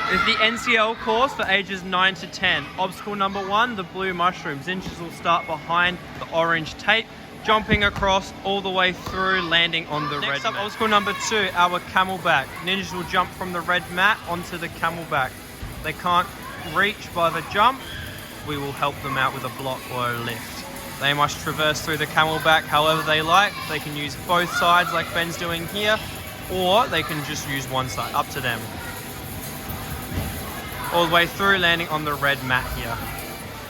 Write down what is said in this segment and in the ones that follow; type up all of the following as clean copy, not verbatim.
It's the NCL course for ages 9 to 10. Obstacle number 1, the blue mushrooms. Ninjas will start behind the orange tape, jumping across all the way through, landing on the red mat. Next up, obstacle number 2, our camelback. Ninjas will jump from the red mat onto the camelback. They can't reach by the jump. We will help them out with a block or a lift. They must traverse through the camelback however they like. They can use both sides like Ben's doing here, or they can just use one side, up to them. All the way through, landing on the red mat here.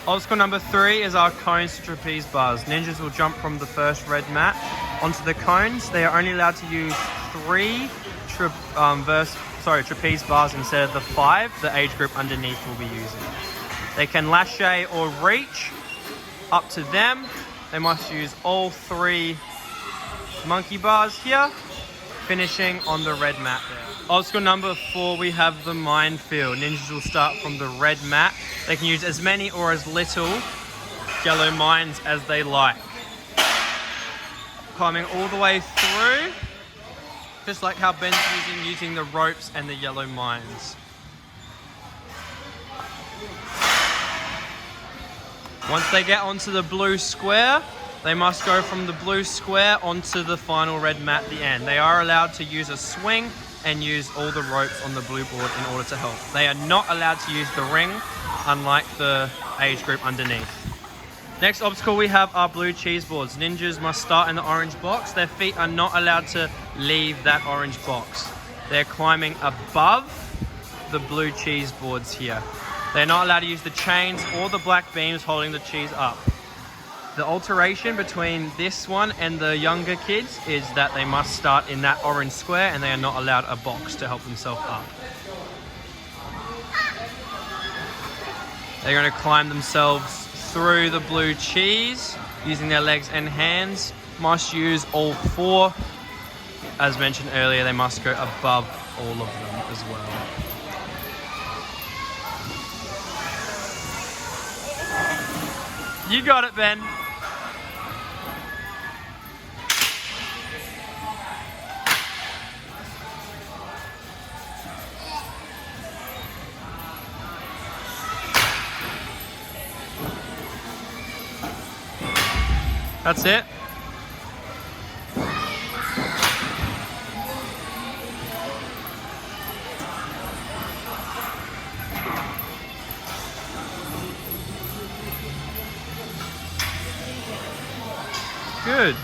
Obstacle number 3 is our cones to trapeze bars. Ninjas will jump from the first red mat onto the cones. They are only allowed to use 3 trapeze bars instead of the 5 the age group underneath will be using. They can lache or reach, up to them. They must use all 3 monkey bars here, finishing on the red mat there. Obstacle number 4, we have the minefield. Ninjas will start from the red mat. They can use as many or as little yellow mines as they like. Climbing all the way through, just like how Ben's using the ropes and the yellow mines. Once they get onto the blue square, they must go from the blue square onto the final red mat at the end. They are allowed to use a swing and use all the ropes on the blue board in order to help. They are not allowed to use the ring, unlike the age group underneath. Next obstacle, we have our blue cheese boards. Ninjas must start in the orange box. Their feet are not allowed to leave that orange box. They're climbing above the blue cheese boards here. They're not allowed to use the chains or the black beams holding the cheese up. The alteration between this one and the younger kids is that they must start in that orange square and they are not allowed a box to help themselves up. They're going to climb themselves through the blue cheese using their legs and hands. Must use all 4. As mentioned earlier, they must go above all of them as well. You got it, Ben. That's it. Good.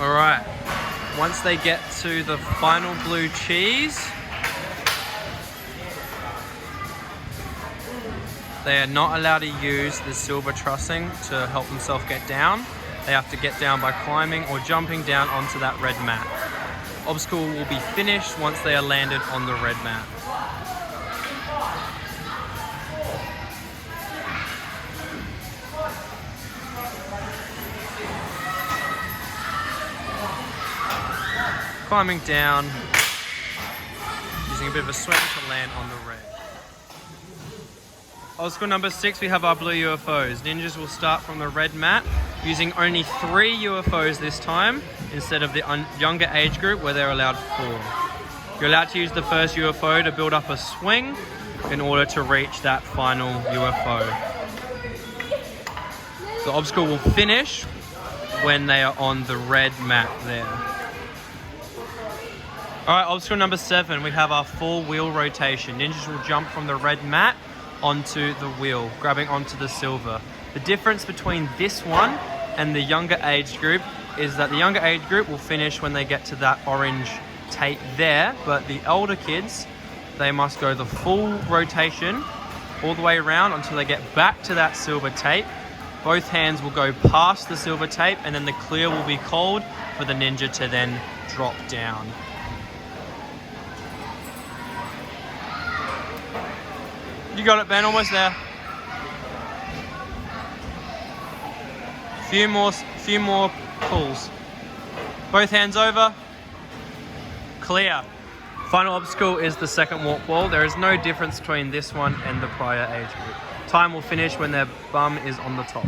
All right. Once they get to the final blue cheese, they are not allowed to use the silver trussing to help themselves get down. They have to get down by climbing or jumping down onto that red mat. Obstacle will be finished once they are landed on the red mat. Climbing down, using a bit of a swing to land on the red. Obstacle number 6, we have our blue UFOs. Ninjas will start from the red mat, using only 3 UFOs this time, instead of the younger age group where they're allowed 4. You're allowed to use the first UFO to build up a swing in order to reach that final UFO. The obstacle will finish when they are on the red mat there. Alright, obstacle number 7, we have our 4-wheel rotation. Ninjas will jump from the red mat onto the wheel, grabbing onto the silver. The difference between this one and the younger age group is that the younger age group will finish when they get to that orange tape there, but the older kids, they must go the full rotation all the way around until they get back to that silver tape. Both hands will go past the silver tape and then the clear will be called for the ninja to then drop down. You got it, Ben, almost there. Few more pulls. Both hands over. Clear. Final obstacle is the second walk wall. There is no difference between this one and the prior age group. Time will finish when their bum is on the top.